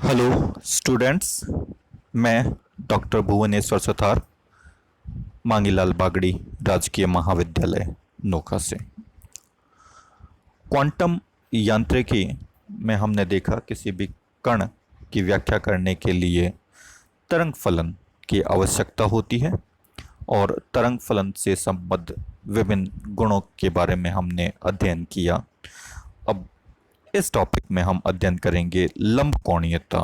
Hello students. मैं doctor Bhubaneswar Sutar, Mangilal Bagri राजकीय महाविद्यालय नोखा से। क्वांटम यांत्रिकी में हमने देखा किसी भी कण की व्याख्या करने के लिए तरंग फलन की आवश्यकता होती है और तरंग फलन से संबद्ध विभिन्न गुणों के बारे में हमने अध्ययन किया। अब इस टॉपिक में हम अध्ययन करेंगे लंबकोणीयता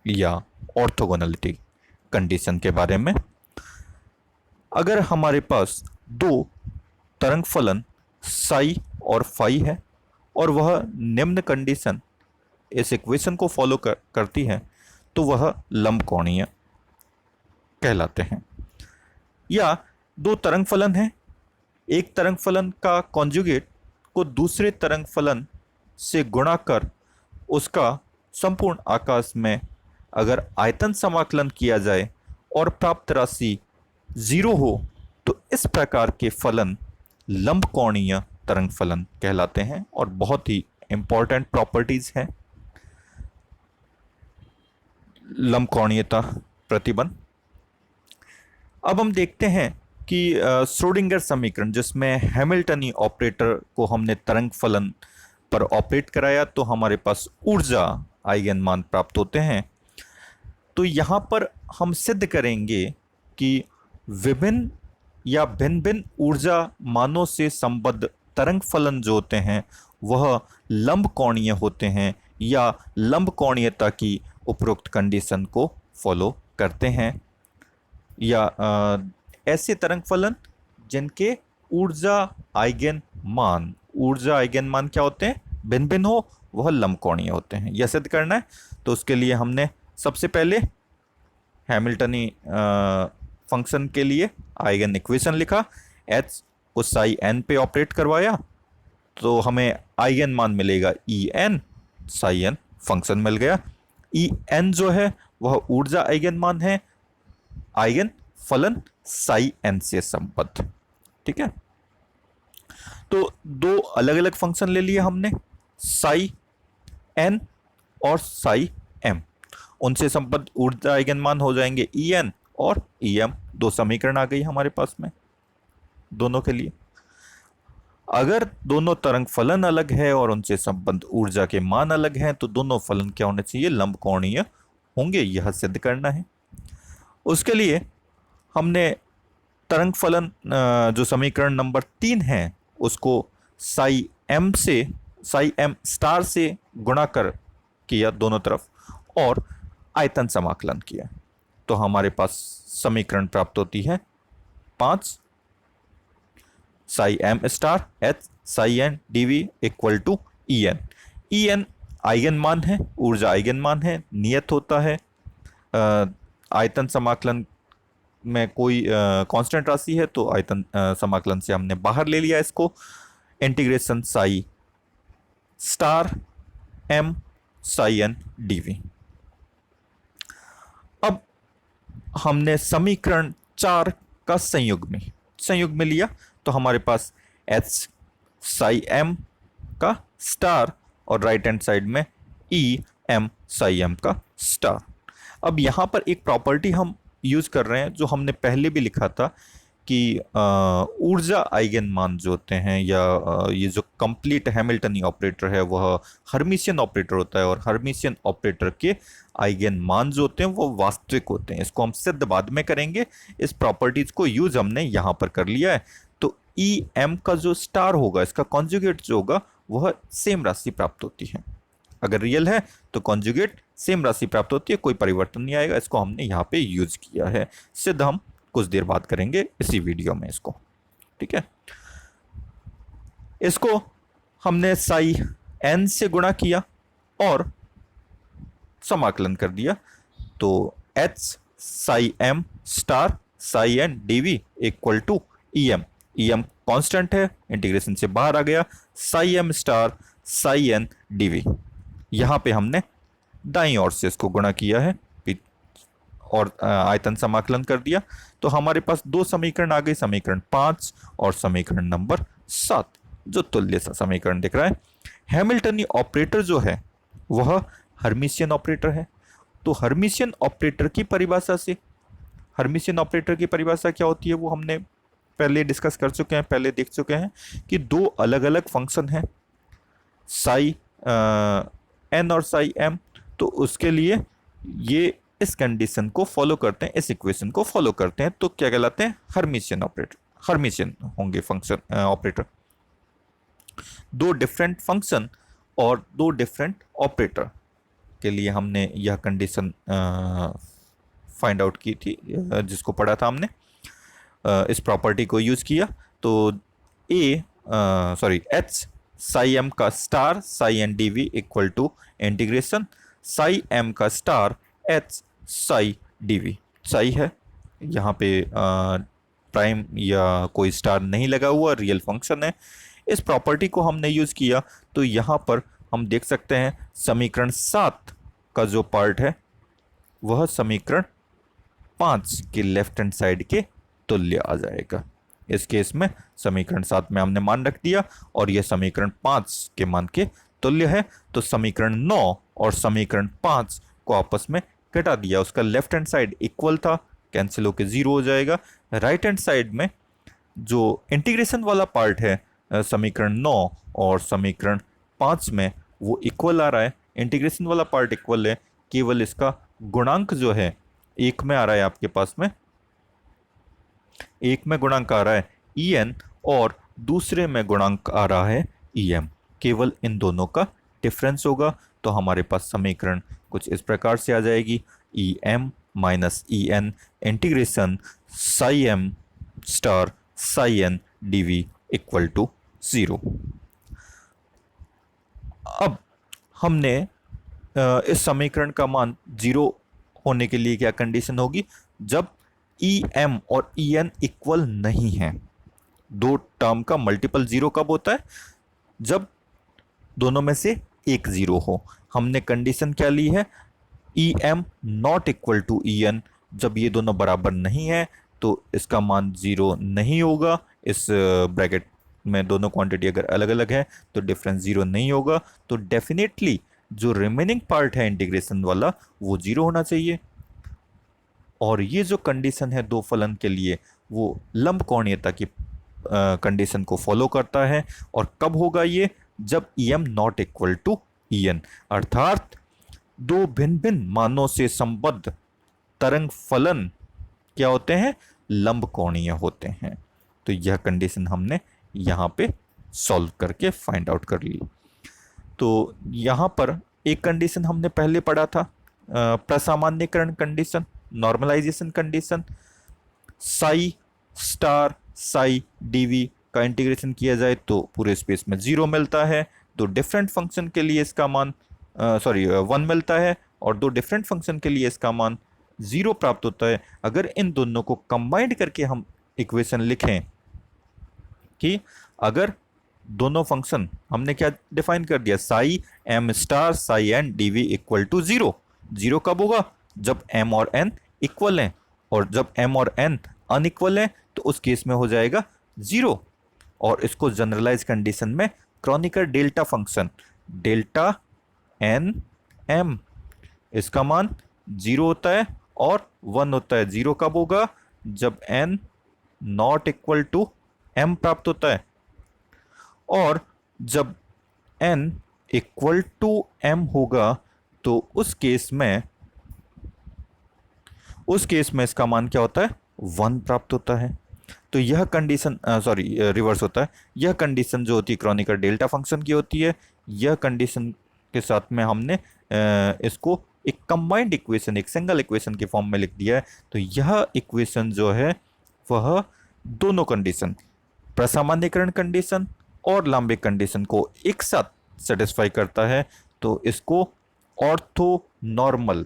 या ऑर्थोगोनलिटी कंडीशन के बारे में। अगर हमारे पास दो तरंग फलन साई और फाई है और वह निम्न कंडीशन इस इक्वेशन को फॉलो करती है तो वह लंबकोणीय कहलाते हैं। या दो तरंग फलन हैं, एक तरंग फलन का कॉन्जुगेट को दूसरे तरंग फलन से गुणा कर उसका संपूर्ण आकाश में अगर आयतन समाकलन किया जाए और प्राप्त राशि 0 हो तो इस प्रकार के फलन लंबकोणीय तरंग फलन कहलाते हैं और बहुत ही इंपॉर्टेंट प्रॉपर्टीज है लंबकोणीयता प्रतिबंध। अब हम देखते हैं कि श्रोडिंगर समीकरण जिसमें हैमिल्टनी ऑपरेटर को हमने तरंग फलन पर ऑपरेट कराया तो हमारे पास ऊर्जा आइगन मान प्राप्त होते हैं। तो यहाँ पर हम सिद्ध करेंगे कि विभिन्न या भिन्न भिन्न ऊर्जा मानों से संबद्ध तरंग फलन जो होते हैं वह लंबकोणीय होते हैं या लंबकोणीयता की उपरोक्त कंडीशन को फॉलो करते हैं। या ऐसे तरंग फलन जिनके ऊर्जा आइगन मान क्या होते हैं, भिन्न भिन्न हो, वह लंबकोणीय होते हैं। यह सिद्ध करना है तो उसके लिए हमने सबसे पहले हैमिल्टनी फंक्शन के लिए आइगन इक्वेशन लिखा, एच को साई एन पे ऑपरेट करवाया तो हमें आइगन मान मिलेगा E n, psi n function मिल गया। ई एन जो है वह ऊर्जा आइगन मान है, आइगन फलन साई एन से संबद्ध। ठीक है, तो दो अलग अलग फंक्शन ले लिए हमने, साई एन और साई एम। उनसे संबद्ध ऊर्जा आइगन मान हो जाएंगे ई एन और ई एम। दो समीकरण आ गई हमारे पास में दोनों के लिए। अगर दोनों तरंग फलन अलग है और उनसे संबद्ध ऊर्जा के मान अलग हैं तो दोनों फलन क्या होने चाहिए, लंबकोणीय होंगे। यह सिद्ध करना है। उसके लिए हमने तरंग फलन जो समीकरण नंबर 3 है उसको साई एम स्टार से गुणा कर किया दोनों तरफ और आयतन समाकलन किया तो हमारे पास समीकरण प्राप्त होती है 5 psi m star H psi n d v equal to E n. E n eigen मान है, ऊर्जा आइगन मान है, नियत होता है। आयतन समाकलन में कोई कांस्टेंट राशि है तो आयतन समाकलन से हमने बाहर ले लिया इसको। Integration psi star m psi n d v. अब हमने समीकरण 4 का संयुग में लिया तो हमारे पास एच साई एम का स्टार और राइट हैंड साइड में ई एम साई एम का स्टार। अब यहाँ पर एक प्रॉपर्टी हम यूज कर रहे हैं जो हमने पहले भी लिखा था कि ऊर्जा आइगन मान जो होते हैं या ये जो कंप्लीट हैमिल्टनी ऑपरेटर है वह हर्मिशियन ऑपरेटर होता है और हर्मिशियन ऑपरेटर के आइगन मान जो होते हैं वो वास्तविक होते हैं। इसको हम सिद्ध बाद में करेंगे। इस प्रॉपर्टीज को यूज हमने यहाँ पर कर लिया है। तो ई एम का जो स्टार होगा, इसका कॉन्जुगेट जो होगा वह सेम राशि प्राप्त होती है। अगर रियल है तो कॉन्जुगेट सेम राशि प्राप्त होती है, कोई परिवर्तन नहीं आएगा। इसको हमने यहाँ पे यूज किया है। सिद्ध हम कुछ देर बाद करेंगे इसी वीडियो में इसको। ठीक है, इसको हमने साई एन से गुणा किया और समाकलन कर दिया तो H psi m star psi n d v equal to E m. E m constant है, इंटीग्रेशन से बाहर आ गया, psi m star psi n d v. यहां पे हमने दाईं ओर से इसको गुणा किया है और आयतन समाकलन कर दिया तो हमारे पास दो समीकरण आ गए, समीकरण 5 और समीकरण नंबर 7, जो तुल्य सा समीकरण दिख रहा है। हैमिल्टनी ऑपरेटर जो है वह हर्मिशियन ऑपरेटर है। तो हर्मिशियन ऑपरेटर की परिभाषा से, हर्मिशियन ऑपरेटर की परिभाषा क्या होती है वो हमने पहले डिस्कस कर चुके हैं, पहले देख चुके हैं कि दो अलग अलग फंक्शन हैं, साई एन और साई एम। तो उसके लिए ये इस कंडीशन को फॉलो करते हैं, इस इक्वेशन को फॉलो करते हैं, तो क्या कहलाते हैं, हर्मिशियन ऑपरेटर, हर्मिशियन होंगे फंक्शन ऑपरेटर। दो डिफरेंट फंक्शन और दो डिफरेंट ऑपरेटर के लिए हमने यह कंडीशन फाइंड आउट की थी, जिसको पढ़ा था हमने, इस प्रॉपर्टी को यूज किया। तो एच साई एम का star psi n d v equal to integration psi m का star H psi d v. Psi है यहाँ पे प्राइम या कोई स्टार नहीं लगा हुआ, रियल फंक्शन है। इस प्रॉपर्टी को हमने यूज किया तो यहाँ पर हम देख सकते हैं समीकरण 7 का जो पार्ट है वह समीकरण 5 के लेफ्ट हैंड साइड के तुल्य आ जाएगा। इस केस में समीकरण 7 में हमने मान रख दिया और यह समीकरण 5 के मान के तुल्य है, तो समीकरण 9 और समीकरण 5 को आपस में घटा दिया, उसका लेफ्ट हैंड साइड इक्वल था, कैंसिल होकर 0 हो जाएगा। राइट हैंड साइड में जो इंटीग्रेशन वाला पार्ट है समीकरण 9 और समीकरण 5 में, वो इक्वल आ रहा है, इंटीग्रेशन वाला पार्ट इक्वल है, केवल इसका गुणांक जो है एक में आ रहा है, आपके पास में एक में गुणांक आ रहा है ई एन और दूसरे में गुणांक आ रहा है ई एम, केवल इन दोनों का डिफरेंस होगा। तो हमारे पास समीकरण कुछ इस प्रकार से आ जाएगी, E m minus E n integration psi m star psi n d v equal to 0। अब हमने इस समीकरण का मान 0 होने के लिए क्या कंडीशन होगी, जब ई एम और ई एन इक्वल नहीं है। दो टर्म का मल्टीपल 0 कब होता है, जब दोनों में से एक 0 हो। हमने कंडीशन क्या ली है, E m not equal to E n, जब ये दोनों बराबर नहीं है तो इसका मान 0 नहीं होगा। इस ब्रैकेट में दोनों क्वांटिटी अगर अलग अलग है तो डिफरेंस 0 नहीं होगा, तो डेफिनेटली जो रिमेनिंग पार्ट है इंटीग्रेशन वाला वो 0 होना चाहिए। और ये जो कंडीशन है दो फलन के लिए वो लंब कोणीयता की कंडीशन को फॉलो करता है। और कब होगा ये, जब E m not equal to E n, अर्थात दो भिन्न भिन्न मानों से संबद्ध तरंग फलन क्या होते हैं, लंब कोणीय होते हैं। तो यह कंडीशन हमने यहाँ पे सॉल्व करके फाइंड आउट कर ली। तो यहाँ पर एक कंडीशन हमने पहले पढ़ा था, प्रसामान्यकरण condition, normalization condition, psi star psi d v का इंटीग्रेशन किया जाए तो पूरे स्पेस में 0 मिलता है। दो डिफरेंट फंक्शन के लिए इसका मान 1 मिलता है और दो डिफरेंट फंक्शन के लिए इसका मान 0 प्राप्त होता है। अगर इन दोनों को कंबाइंड करके हम इक्वेशन लिखें कि अगर दोनों फंक्शन, हमने क्या डिफाइन कर दिया, psi m star psi n d v equal to 0। 0 कब होगा, जब m और n इक्वल हैं, और जब m और n अनइक्वल हैं तो उस केस में हो जाएगा 0। और इसको जनरलाइज कंडीशन में Kronecker delta function delta n m, इसका मान 0 होता है और 1 होता है। 0 कब होगा, जब n not equal to m प्राप्त होता है, और जब n इक्वल टू m होगा तो उस केस में इसका मान क्या होता है, 1 प्राप्त होता है। तो यह कंडीशन रिवर्स होता है। यह कंडीशन जो होती है क्रॉनिकर डेल्टा फंक्शन की होती है। यह कंडीशन के साथ में हमने इसको एक कंबाइंड इक्वेशन, एक सिंगल इक्वेशन के फॉर्म में लिख दिया है। तो यह इक्वेशन जो है वह दोनों कंडीशन, प्रसामान्यकरण कंडीशन और लांबिक कंडीशन को एक साथ सेटिस्फाई करता है। तो इसको ऑर्थोनॉर्मल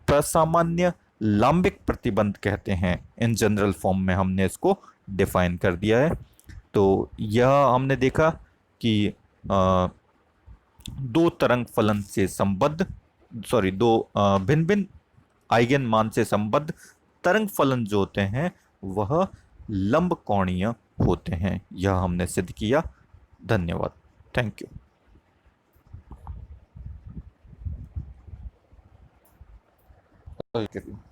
प्रसामान्य लांबिक प्रतिबंध कहते हैं। इन जनरल फॉर्म में हमने इसको डिफाइन कर दिया है। तो यह हमने देखा कि दो तरंग फलन से संबद्ध, दो भिन्न भिन्न आइगन मान से संबद्ध तरंग फलन जो होते हैं वह लंब कोणीय होते हैं। यह हमने सिद्ध किया। धन्यवाद। Thank you. हल करिए।